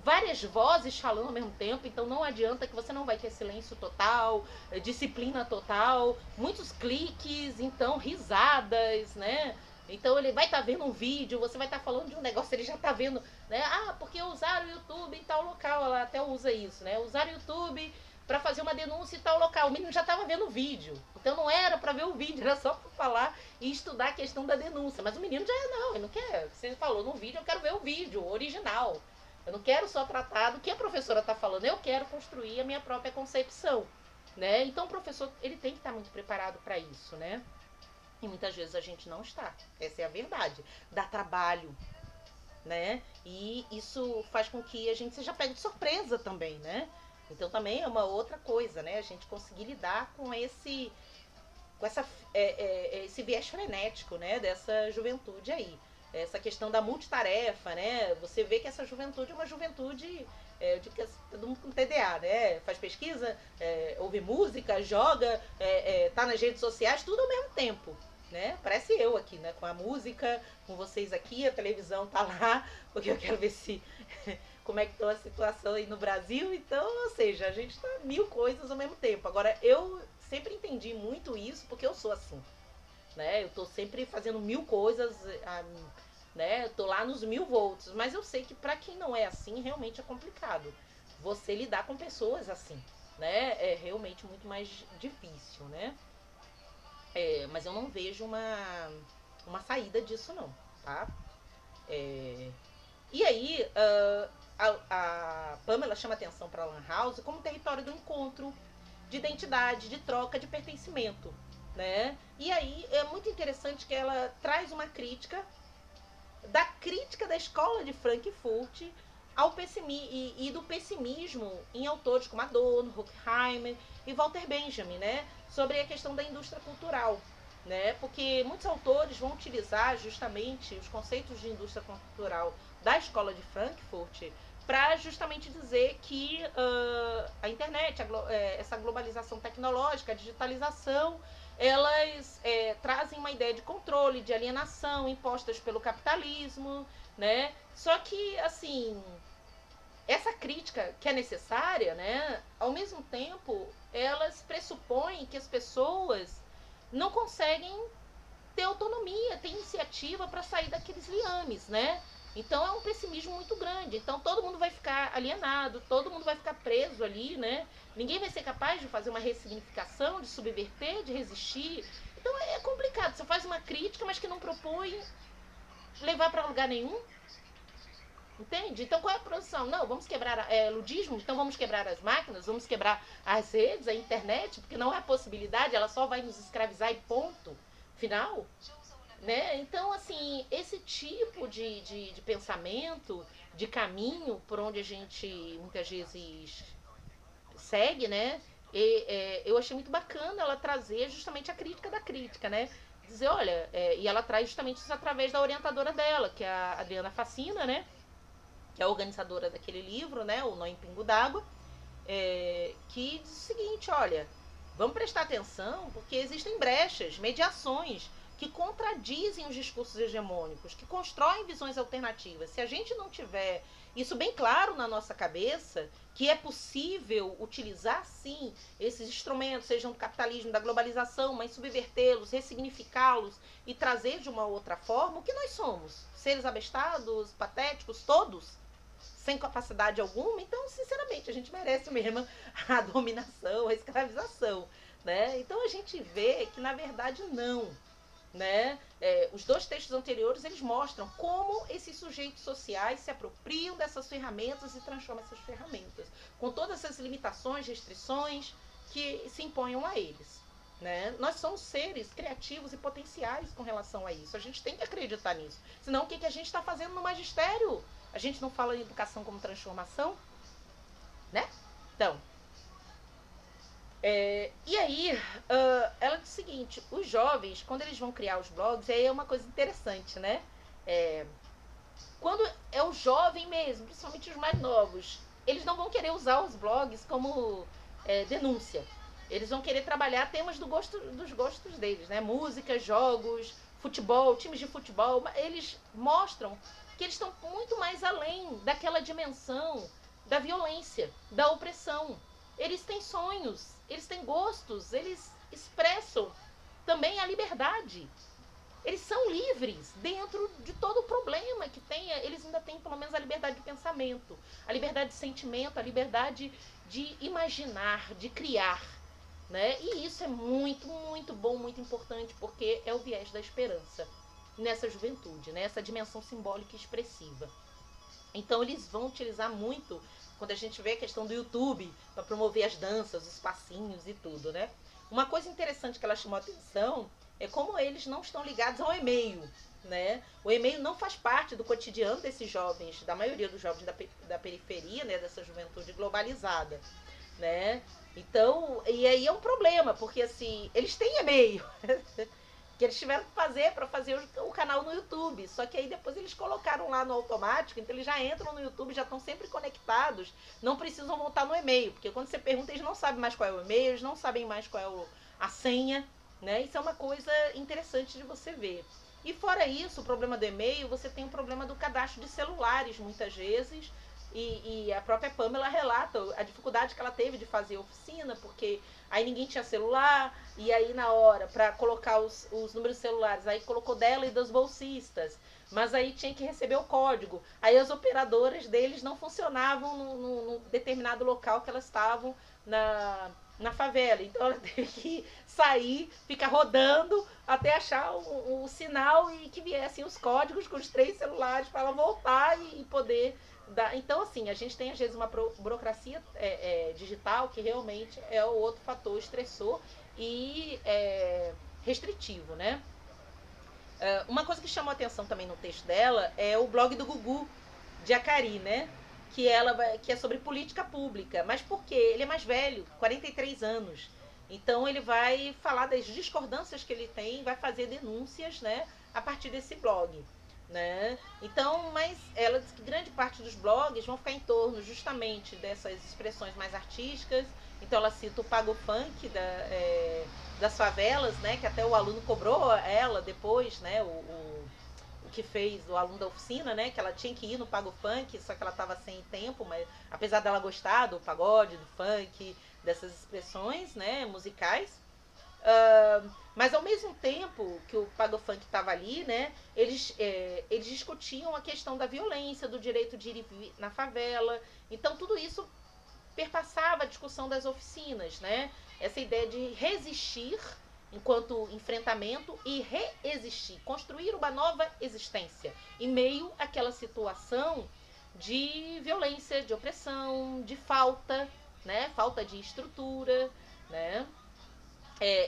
[SPEAKER 1] várias vozes falando ao mesmo tempo, então não adianta que você não vai ter silêncio total, disciplina total, muitos cliques, então risadas, né? Então ele vai estar vendo um vídeo, você vai estar falando de um negócio, ele já está vendo, né? Ah, porque usaram o YouTube em tal local, ela até usa isso, né? Usaram o YouTube para fazer uma denúncia em tal local. O menino já estava vendo o vídeo. Então não era para ver o vídeo, era só para falar e estudar a questão da denúncia. Mas o menino já não, ele não quer. Você falou no vídeo, eu quero ver o vídeo o original. Eu não quero só tratar do que a professora está falando, eu quero construir a minha própria concepção, né? Então o professor ele tem que estar muito preparado para isso, né? E muitas vezes a gente não está. Essa é a verdade. Dá trabalho, né? E isso faz com que a gente seja pego de surpresa também, né? Então também é uma outra coisa, né? A gente conseguir lidar com esse viés frenético, né? Dessa juventude aí. Essa questão da multitarefa, né? Você vê que essa juventude é uma juventude de que todo mundo com TDA, né? Faz pesquisa, ouve música, joga, tá nas redes sociais, tudo ao mesmo tempo. Né? Parece eu aqui, né? Com a música, com vocês aqui, a televisão tá lá, porque eu quero ver se como é que tá a situação aí no Brasil. Então, ou seja, a gente tá mil coisas ao mesmo tempo. Agora, eu sempre entendi muito isso porque eu sou assim, né? Eu tô sempre fazendo mil coisas, né? Eu tô lá nos 1000 volts, mas eu sei que para quem não é assim, realmente é complicado. Você lidar com pessoas assim, né? É realmente muito mais difícil, né? Mas eu não vejo uma saída disso não, tá? E aí, a Pamela chama atenção para a Lan House como território do encontro, de identidade, de troca, de pertencimento, né? E aí é muito interessante que ela traz uma crítica da escola de Frankfurt ao e do pessimismo em autores como Adorno, Horkheimer e Walter Benjamin, né? Sobre a questão da indústria cultural. né? Porque muitos autores vão utilizar justamente os conceitos de indústria cultural da escola de Frankfurt para justamente dizer que a internet, essa globalização tecnológica, a digitalização, elas trazem uma ideia de controle, de alienação impostas pelo capitalismo, né? Só que, assim, essa crítica que é necessária, né, ao mesmo tempo, elas pressupõem que as pessoas não conseguem ter autonomia, ter iniciativa para sair daqueles liames, né? Então é um pessimismo muito grande. Então todo mundo vai ficar alienado, todo mundo vai ficar preso ali, né? Ninguém vai ser capaz de fazer uma ressignificação, de subverter, de resistir. Então é complicado. Você faz uma crítica, mas que não propõe levar para lugar nenhum. Entende? Então qual é a produção? Não, vamos quebrar ludismo, então vamos quebrar as máquinas, vamos quebrar as redes, a internet, porque não há possibilidade, ela só vai nos escravizar e ponto. Final, né? Então, assim, esse tipo de pensamento, de caminho por onde a gente muitas vezes segue, né? Eu achei muito bacana ela trazer justamente a crítica da crítica, né? Dizer, olha, e ela traz justamente isso através da orientadora dela, que é a Adriana Facina, né? Que é a organizadora daquele livro, né? O Nó em Pingo d'Água, que diz o seguinte, olha, vamos prestar atenção porque existem brechas, mediações que contradizem os discursos hegemônicos, que constroem visões alternativas. Se a gente não tiver isso bem claro na nossa cabeça, que é possível utilizar, sim, esses instrumentos, sejam do capitalismo, da globalização, mas subvertê-los, ressignificá-los e trazer de uma outra forma o que nós somos. Seres abestados, patéticos, todos, sem capacidade alguma, então, sinceramente, a gente merece mesmo a dominação, a escravização, né? Então a gente vê que, na verdade, não, né? Os dois textos anteriores, eles mostram como esses sujeitos sociais se apropriam dessas ferramentas e transformam essas ferramentas, com todas essas limitações, restrições que se imponham a eles. Né? Nós somos seres criativos e potenciais com relação a isso. A gente tem que acreditar nisso. Senão, o que a gente está fazendo no magistério? A gente não fala em educação como transformação? Né? Então, e aí, ela diz o seguinte, os jovens, quando eles vão criar os blogs, aí é uma coisa interessante, né? Quando é o jovem mesmo, principalmente os mais novos, eles não vão querer usar os blogs como denúncia. Eles vão querer trabalhar temas dos gostos deles, né? Música, jogos, futebol, times de futebol. Eles mostram que eles estão muito mais além daquela dimensão da violência, da opressão. Eles têm sonhos, eles têm gostos, eles expressam também a liberdade. Eles são livres dentro de todo o problema que tem. Eles ainda têm pelo menos a liberdade de pensamento, a liberdade de sentimento, a liberdade de imaginar, de criar, né? E isso é muito, muito bom, muito importante, porque é o viés da esperança nessa juventude, né? Essa dimensão simbólica e expressiva. Então eles vão utilizar muito, quando a gente vê a questão do YouTube, para promover as danças, os passinhos e tudo, né? Uma coisa interessante que ela chamou a atenção é como eles não estão ligados ao e-mail, né? O e-mail não faz parte do cotidiano desses jovens, da maioria dos jovens da periferia, né? Dessa juventude globalizada, né? Então, e aí é um problema, porque assim, eles têm e-mail, que eles tiveram que fazer para fazer o canal no YouTube. Só que aí depois eles colocaram lá no automático, então eles já entram no YouTube, já estão sempre conectados, não precisam voltar no e-mail, porque quando você pergunta, eles não sabem mais qual é o e-mail, eles não sabem mais qual é a senha, né? Isso é uma coisa interessante de você ver. E fora isso, o problema do e-mail, você tem o problema do cadastro de celulares, muitas vezes, e a própria Pamela relata a dificuldade que ela teve de fazer oficina, porque aí ninguém tinha celular, e aí na hora, para colocar os números celulares, aí colocou dela e dos bolsistas, mas aí tinha que receber o código. Aí as operadoras deles não funcionavam no determinado local que elas estavam na favela. Então ela teve que sair, ficar rodando até achar o sinal e que viessem os códigos com os 3 celulares para ela voltar e poder dar. Então, assim, a gente tem às vezes uma burocracia digital que realmente é o outro fator estressor e restritivo, né? Uma coisa que chamou atenção também no texto dela é o blog do Gugu, de Acari, né? Que é sobre política pública. Mas por quê? Ele é mais velho, 43 anos. Então ele vai falar das discordâncias que ele tem, vai fazer denúncias, né, a partir desse blog. Né? Então, mas ela diz que grande parte dos blogs vão ficar em torno justamente dessas expressões mais artísticas. Então ela cita o Pago Funk das favelas, né? Que até o aluno cobrou ela depois, né? O que fez o aluno da oficina, né? Que ela tinha que ir no Pago Funk, só que ela estava sem tempo, mas apesar dela gostar do pagode, do funk, dessas expressões, né? Musicais. Mas ao mesmo tempo que o Pago Funk estava ali, né, eles discutiam a questão da violência, do direito de ir e vir na favela. Então tudo isso perpassava a discussão das oficinas, né? Essa ideia de resistir enquanto enfrentamento e reexistir, construir uma nova existência em meio àquela situação de violência, de opressão, de falta, né? Falta de estrutura, né?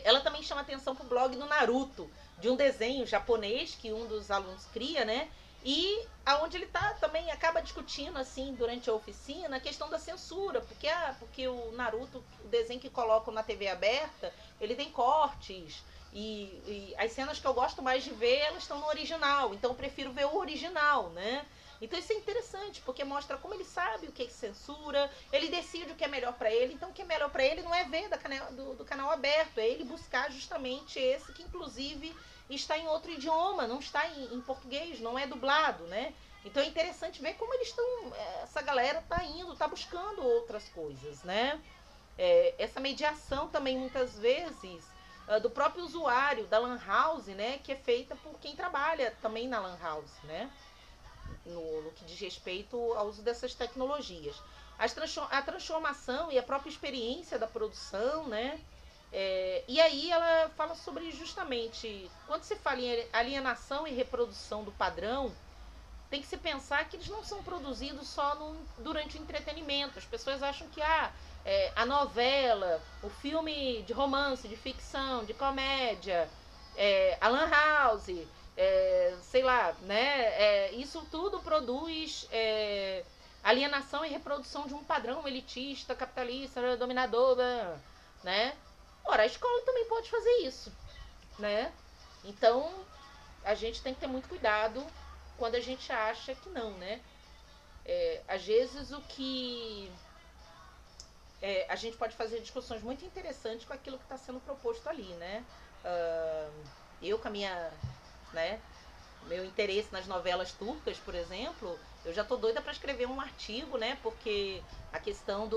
[SPEAKER 1] Ela também chama atenção pro blog do Naruto, de um desenho japonês que um dos alunos cria, né? E aonde ele tá também acaba discutindo assim durante a oficina a questão da censura, porque o Naruto, o desenho que colocam na TV aberta, ele tem cortes e as cenas que eu gosto mais de ver, elas estão no original, então eu prefiro ver o original, né? Então isso é interessante, porque mostra como ele sabe o que é censura, ele decide o que é melhor para ele. Então o que é melhor para ele não é ver do canal aberto, é ele buscar justamente esse que inclusive está em outro idioma, não está em português, não é dublado, né? Então é interessante ver como eles estão, essa galera está indo, está buscando outras coisas, né? Essa mediação também muitas vezes do próprio usuário da Lan House, né? Que é feita por quem trabalha também na Lan House, né? No que diz respeito ao uso dessas tecnologias. A transformação e a própria experiência da produção, né? E aí ela fala sobre justamente quando se fala em alienação e reprodução do padrão, tem que se pensar que eles não são produzidos só durante o entretenimento. As pessoas acham que a novela, o filme de romance, de ficção, de comédia, a Lan House, sei lá, né? Isso tudo produz alienação e reprodução de um padrão elitista, capitalista, dominador, né? Ora, a escola também pode fazer isso, né? Então, a gente tem que ter muito cuidado quando a gente acha que não, né? Às vezes o que a gente pode fazer discussões muito interessantes com aquilo que está sendo proposto ali, né? Eu com a minha, né, meu interesse nas novelas turcas, por exemplo, eu já tô doida para escrever um artigo, né? Porque a questão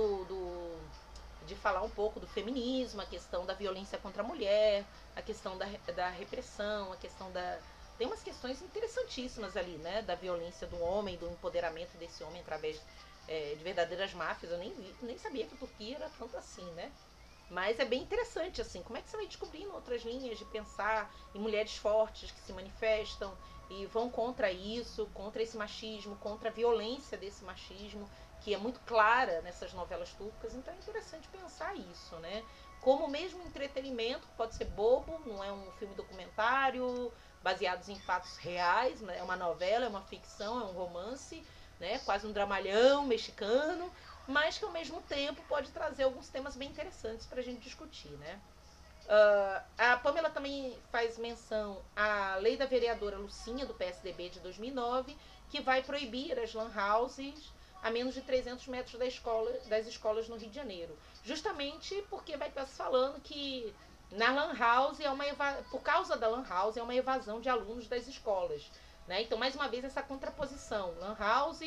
[SPEAKER 1] de falar um pouco do feminismo, a questão da violência contra a mulher, a questão da repressão, a questão da... Tem umas questões interessantíssimas ali, né? Da violência do homem, do empoderamento desse homem através de verdadeiras máfias. Eu nem sabia que a Turquia era tanto assim, né? Mas é bem interessante, assim, como é que você vai descobrindo outras linhas de pensar em mulheres fortes que se manifestam e vão contra isso, contra esse machismo, contra a violência desse machismo, que é muito clara nessas novelas turcas. Então é interessante pensar isso, né? Como mesmo entretenimento, pode ser bobo, não é um filme documentário, baseados em fatos reais, né? É uma novela, é uma ficção, é um romance, né? Quase um dramalhão mexicano, mas que ao mesmo tempo pode trazer alguns temas bem interessantes para a gente discutir, né? A Pamela também faz menção à lei da vereadora Lucinha, do PSDB de 2009, que vai proibir as lan houses a menos de 300 metros das escolas no Rio de Janeiro. Justamente porque vai estar se falando que na lan house, por causa da lan house, é uma evasão de alunos das escolas. Né? Então, mais uma vez, essa contraposição. Lan house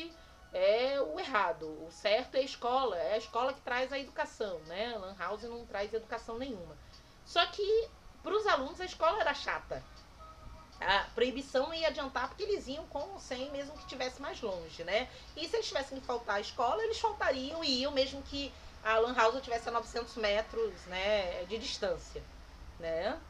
[SPEAKER 1] é o errado, o certo é a escola que traz a educação. Né? Lan house não traz educação nenhuma. Só que para os alunos a escola era chata. A proibição não ia adiantar porque eles iam com ou sem, mesmo que estivesse mais longe, né? E se eles tivessem que faltar à escola, eles faltariam e iam, mesmo que a Lan House tivesse a 900 metros, né, de distância, né?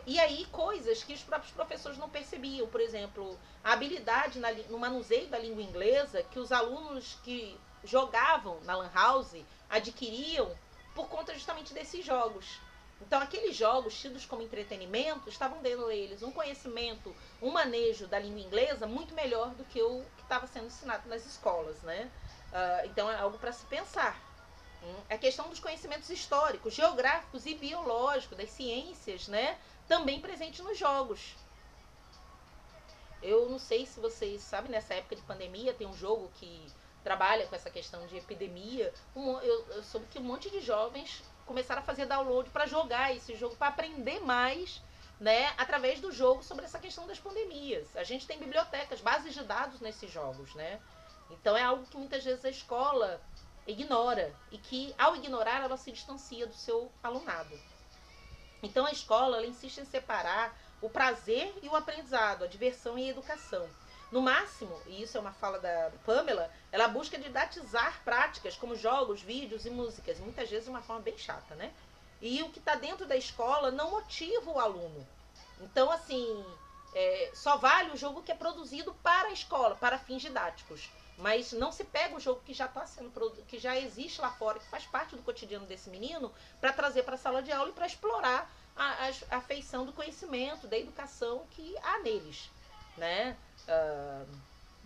[SPEAKER 1] E aí coisas que os próprios professores não percebiam, por exemplo, a habilidade no manuseio da língua inglesa que os alunos que jogavam na Lan House adquiriam por conta justamente desses jogos. Então, aqueles jogos tidos como entretenimento estavam dando a eles um conhecimento, um manejo da língua inglesa muito melhor do que o que estava sendo ensinado nas escolas, né? Então, é algo para se pensar, A questão dos conhecimentos históricos, geográficos e biológicos, das ciências, né? Também presente nos jogos. Eu não sei se vocês sabem, nessa época de pandemia tem um jogo que trabalha com essa questão de epidemia. Eu soube que um monte de jovens começaram a fazer download para jogar esse jogo, para aprender mais, né, através do jogo sobre essa questão das pandemias. A gente tem bibliotecas, bases de dados nesses jogos, né? Então é algo que muitas vezes a escola ignora e que, ao ignorar, ela se distancia do seu alunado. Então a escola ela insiste em separar o prazer e o aprendizado, a diversão e a educação. No máximo, e isso é uma fala da Pamela, ela busca didatizar práticas como jogos, vídeos e músicas, muitas vezes de uma forma bem chata, né? E o que está dentro da escola não motiva o aluno. Então, assim, só vale o jogo que é produzido para a escola, para fins didáticos. Mas não se pega o jogo que já está sendo que já existe lá fora, que faz parte do cotidiano desse menino, para trazer para a sala de aula e para explorar a feição do conhecimento, da educação que há neles, né?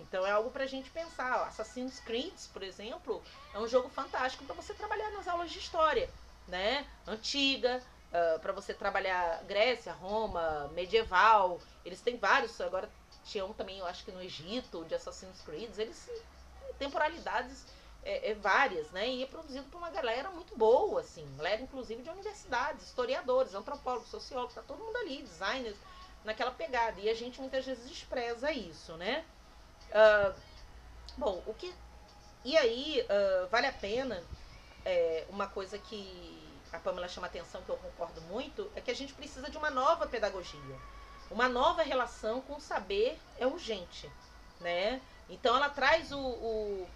[SPEAKER 1] Então é algo para a gente pensar. Assassin's Creed, por exemplo, é um jogo fantástico para você trabalhar nas aulas de história, né? Antiga, para você trabalhar Grécia, Roma, medieval. Eles têm vários, agora tinha um também, eu acho que no Egito, de Assassin's Creed. Eles temporalidades várias, né? E é produzido por uma galera muito boa, assim, galera inclusive de universidades, historiadores, antropólogos, sociólogos, tá todo mundo ali, designers, naquela pegada. E a gente muitas vezes despreza isso, né? Bom, o que. E aí, vale a pena, uma coisa que a Pamela chama atenção, que eu concordo muito, é que a gente precisa de uma nova pedagogia. Uma nova relação com o saber é urgente, né? Então ela traz o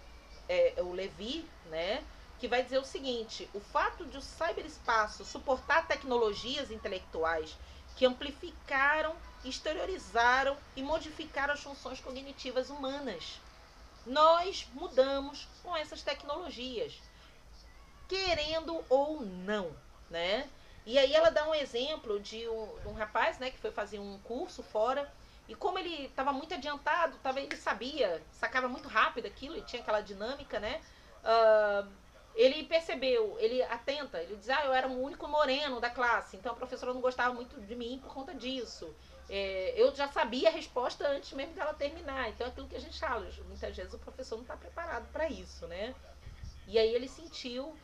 [SPEAKER 1] Levi, né? Que vai dizer o seguinte: o fato de o cyberespaço suportar tecnologias intelectuais que amplificaram, exteriorizaram e modificaram as funções cognitivas humanas. Nós mudamos com essas tecnologias, querendo ou não, né? E aí ela dá um exemplo de um rapaz, né, que foi fazer um curso fora e como ele estava muito adiantado, ele sabia, sacava muito rápido aquilo e tinha aquela dinâmica, né? Uh, ele percebeu, ele atenta, ele diz, eu era o único moreno da classe, então a professora não gostava muito de mim por conta disso. Eu já sabia a resposta antes mesmo dela terminar, então é aquilo que a gente fala, muitas vezes o professor não está preparado para isso, né? E aí ele sentiu,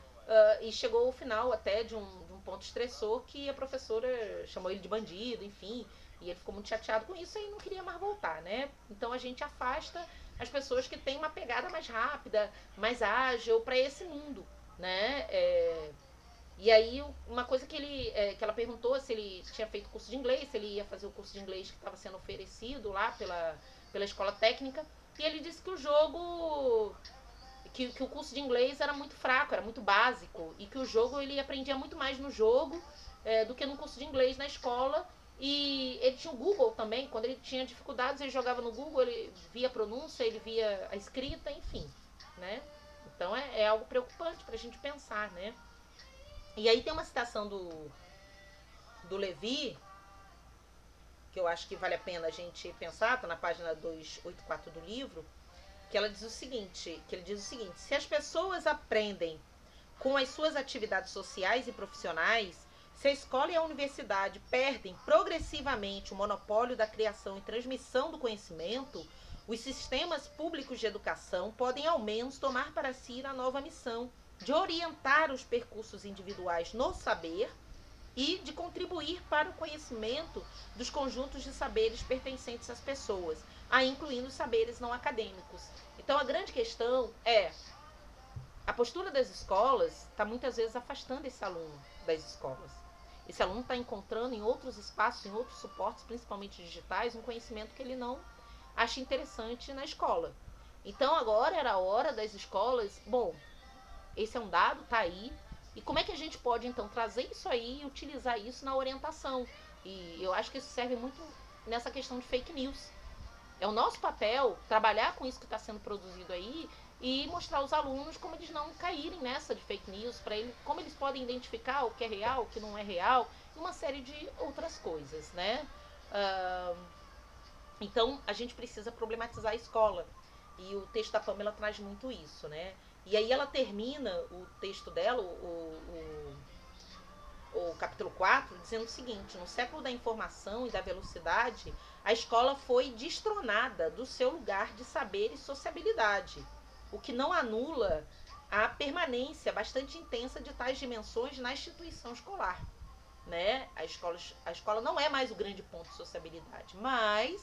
[SPEAKER 1] e chegou ao final até de um ponto estressor que a professora chamou ele de bandido, enfim. E ele ficou muito chateado com isso e não queria mais voltar, né? Então a gente afasta as pessoas que têm uma pegada mais rápida, mais ágil para esse mundo, né? E aí uma coisa que ela perguntou se ele tinha feito curso de inglês, se ele ia fazer o curso de inglês que estava sendo oferecido lá pela escola técnica. E ele disse que o jogo que o curso de inglês era muito fraco, era muito básico, e que o jogo ele aprendia muito mais no jogo do que no curso de inglês na escola. E ele tinha o Google também, quando ele tinha dificuldades, ele jogava no Google, ele via a pronúncia, ele via a escrita, enfim, né? Então é algo preocupante para a gente pensar, né? E aí tem uma citação do Levi, que eu acho que vale a pena a gente pensar, tá na página 284 do livro, que ela diz o seguinte, que ele diz o seguinte: se as pessoas aprendem com as suas atividades sociais e profissionais, se a escola e a universidade perdem progressivamente o monopólio da criação e transmissão do conhecimento, os sistemas públicos de educação podem ao menos tomar para si a nova missão de orientar os percursos individuais no saber e de contribuir para o conhecimento dos conjuntos de saberes pertencentes às pessoas, aí incluindo os saberes não acadêmicos. Então a grande questão é a postura das escolas está muitas vezes afastando esse aluno das escolas. Esse aluno está encontrando em outros espaços, em outros suportes, principalmente digitais, um conhecimento que ele não acha interessante na escola. Então agora era a hora das escolas, bom, esse é um dado, tá aí. E como é que a gente pode então trazer isso aí e utilizar isso na orientação? E eu acho que isso serve muito nessa questão de fake news. É o nosso papel trabalhar com isso que está sendo produzido aí e mostrar aos alunos como eles não caírem nessa de fake news, para eles, como eles podem identificar o que é real, o que não é real, e uma série de outras coisas, né? Então a gente precisa problematizar a escola. E o texto da Pamela traz muito isso, né? E aí ela termina o texto dela, o capítulo 4, dizendo o seguinte: no século da informação e da velocidade, a escola foi destronada do seu lugar de saber e sociabilidade, o que não anula a permanência bastante intensa de tais dimensões na instituição escolar. Né? A escola não é mais o grande ponto de sociabilidade, mas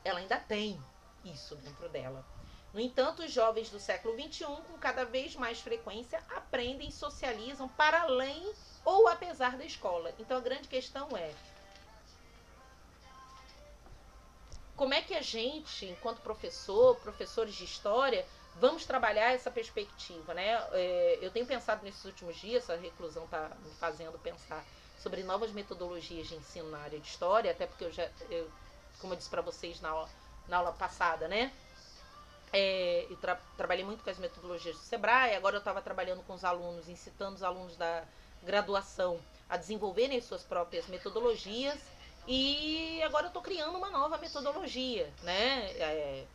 [SPEAKER 1] ela ainda tem isso dentro dela. No entanto, os jovens do século XXI, com cada vez mais frequência, aprendem e socializam para além ou apesar da escola. Então a grande questão é: como é que a gente, enquanto professores de história, vamos trabalhar essa perspectiva, né? Eu tenho pensado nesses últimos dias, a reclusão está me fazendo pensar sobre novas metodologias de ensino na área de história, até porque como eu disse para vocês na aula passada, né? Eu trabalhei muito com as metodologias do Sebrae, agora eu estava trabalhando com os alunos, incitando os alunos da graduação a desenvolverem as suas próprias metodologias, e agora eu estou criando uma nova metodologia, né?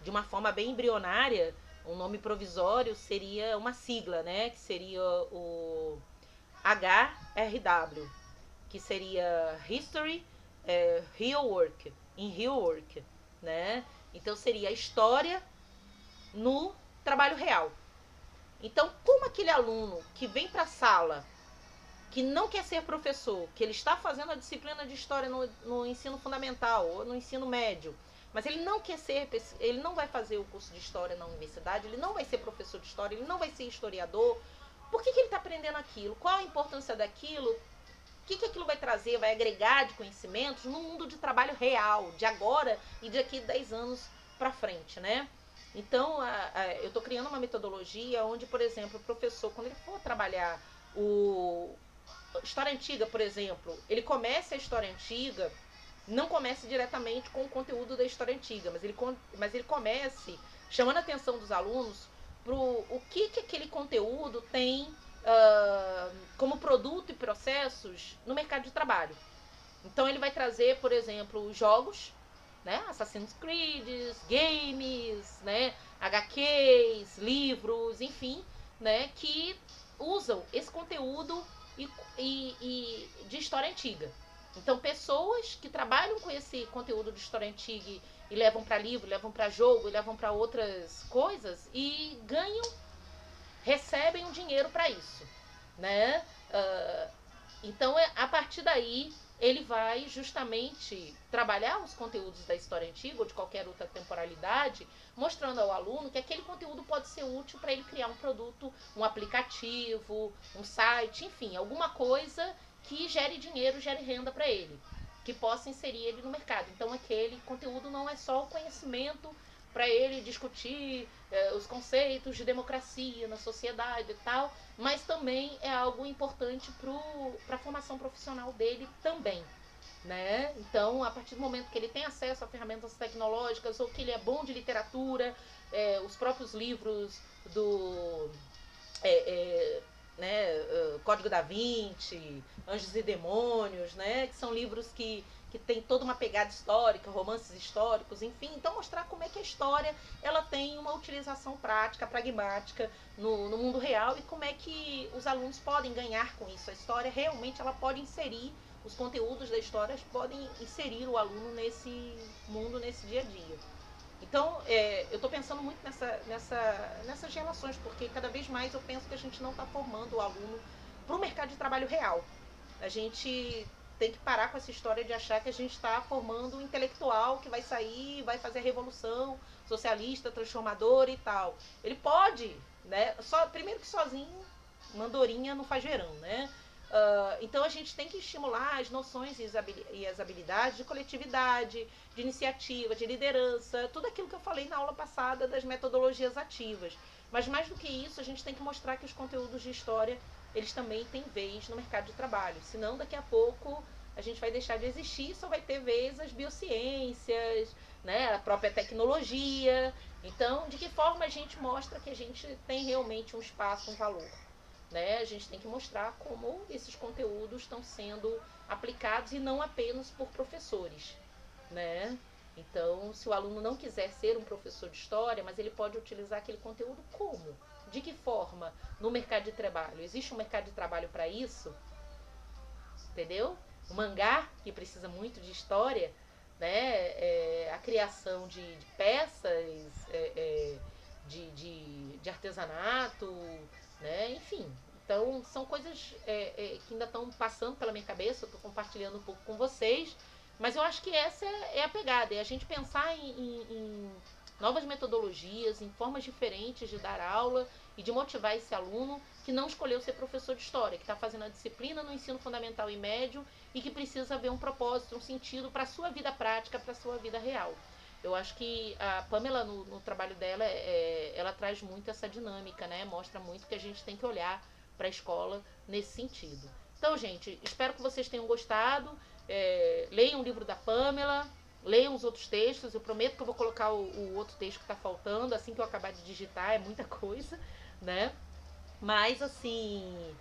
[SPEAKER 1] De uma forma bem embrionária, um nome provisório seria uma sigla, né? Que seria o HRW, que seria History Real Work, em Real Work, né? Então seria a história no trabalho real. Então, como aquele aluno que vem para a sala, que não quer ser professor, que ele está fazendo a disciplina de história no ensino fundamental ou no ensino médio, mas ele não quer ser, ele não vai fazer o curso de história na universidade, ele não vai ser professor de história, ele não vai ser historiador. Por que ele está aprendendo aquilo? Qual a importância daquilo? O que aquilo vai trazer, vai agregar de conhecimentos no mundo de trabalho real, de agora e de aqui 10 anos para frente, né? Então, eu estou criando uma metodologia onde, por exemplo, o professor, quando ele for trabalhar história antiga, por exemplo, ele comece a história antiga, não comece diretamente com o conteúdo da história antiga, mas ele comece chamando a atenção dos alunos para o que aquele conteúdo tem como produto e processos no mercado de trabalho. Então ele vai trazer, por exemplo, jogos, né? Assassin's Creed, games, né? HQs, livros, enfim, né? Que usam esse conteúdo de história antiga. Então, pessoas que trabalham com esse conteúdo de história antiga e levam para livro, levam para jogo, e levam para outras coisas e recebem um dinheiro para isso, né? Então, a partir daí, ele vai justamente trabalhar os conteúdos da história antiga ou de qualquer outra temporalidade, mostrando ao aluno que aquele conteúdo pode ser útil para ele criar um produto, um aplicativo, um site, enfim, alguma coisa que gere dinheiro, gere renda para ele, que possa inserir ele no mercado. Então, aquele conteúdo não é só o conhecimento para ele discutir os conceitos de democracia na sociedade e tal, mas também é algo importante para a formação profissional dele também. Né? Então, a partir do momento que ele tem acesso a ferramentas tecnológicas ou que ele é bom de literatura, os próprios livros do né, Código da Vinci, Anjos e Demônios, né, que são livros que tem toda uma pegada histórica, romances históricos, enfim. Então, mostrar como é que a história ela tem uma utilização prática, pragmática no mundo real e como é que os alunos podem ganhar com isso. A história realmente ela pode inserir, os conteúdos da história podem inserir o aluno nesse mundo, nesse dia a dia. Então, eu estou pensando muito nessas relações, porque cada vez mais eu penso que a gente não está formando o aluno para o mercado de trabalho real. A gente tem que parar com essa história de achar que a gente está formando um intelectual que vai sair, vai fazer a revolução socialista, transformadora e tal. Ele pode, né? Primeiro que sozinho, mandorinha não faz verão, né? Então a gente tem que estimular as noções e as habilidades de coletividade, de iniciativa, de liderança, tudo aquilo que eu falei na aula passada das metodologias ativas. Mas mais do que isso, a gente tem que mostrar que os conteúdos de história eles também têm vez no mercado de trabalho. Senão, daqui a pouco, a gente vai deixar de existir, só vai ter vez as biociências, né, a própria tecnologia. Então, de que forma a gente mostra que a gente tem realmente um espaço, um valor? Né? A gente tem que mostrar como esses conteúdos estão sendo aplicados e não apenas por professores. Né? Então, se o aluno não quiser ser um professor de história, mas ele pode utilizar aquele conteúdo como? De que forma? No mercado de trabalho. Existe um mercado de trabalho para isso? Entendeu? O mangá, que precisa muito de história, né? A criação de peças, de artesanato, né? Enfim. Então, são coisas que ainda estão passando pela minha cabeça, eu estou compartilhando um pouco com vocês, mas eu acho que essa é a pegada, é a gente pensar em novas metodologias, em formas diferentes de dar aula e de motivar esse aluno que não escolheu ser professor de história, que está fazendo a disciplina no ensino fundamental e médio e que precisa ver um propósito, um sentido para a sua vida prática, para a sua vida real. Eu acho que a Pamela, no trabalho dela, ela traz muito essa dinâmica, né? Mostra muito que a gente tem que olhar para a escola nesse sentido. Então, gente, espero que vocês tenham gostado. Leiam o livro da Pamela, leiam os outros textos. Eu prometo que eu vou colocar o outro texto que está faltando assim que eu acabar de digitar. É muita coisa, né? Mas, assim,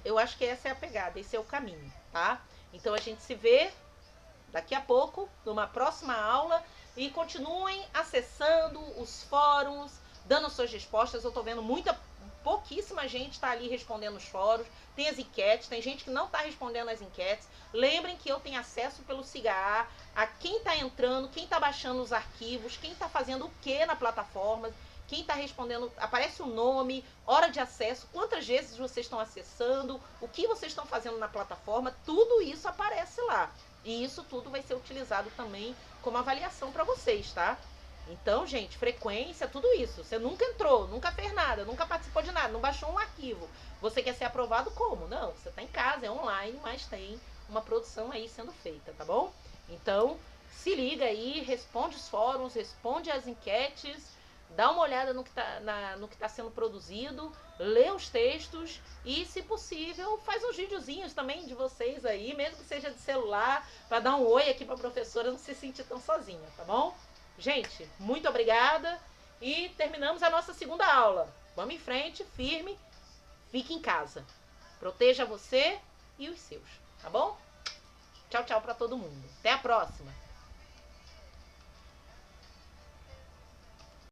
[SPEAKER 1] eu acho que essa é a pegada, esse é o caminho, tá? Então, a gente se vê daqui a pouco, numa próxima aula. E continuem acessando os fóruns, dando suas respostas. Eu tô vendo pouquíssima gente está ali respondendo os fóruns. Tem as enquetes, tem gente que não está respondendo as enquetes. Lembrem que eu tenho acesso pelo SIGA a quem está entrando, quem está baixando os arquivos, quem está fazendo o que na plataforma, quem está respondendo, aparece o nome, hora de acesso, quantas vezes vocês estão acessando, o que vocês estão fazendo na plataforma, tudo isso aparece lá. E isso tudo vai ser utilizado também como avaliação para vocês, tá? Então, gente, frequência, tudo isso. Você nunca entrou, nunca fez nada, nunca participou de nada, não baixou um arquivo. Você quer ser aprovado como? Não, você está em casa, é online, mas tem uma produção aí sendo feita, tá bom? Então, se liga aí, responde os fóruns, responde as enquetes, dá uma olhada no que está sendo produzido, lê os textos e, se possível, faz uns videozinhos também de vocês aí, mesmo que seja de celular, para dar um oi aqui para a professora não se sentir tão sozinha, tá bom? Gente, muito obrigada e terminamos a nossa segunda aula. Vamos em frente, firme, fique em casa. Proteja você e os seus, tá bom? Tchau, tchau para todo mundo. Até a próxima.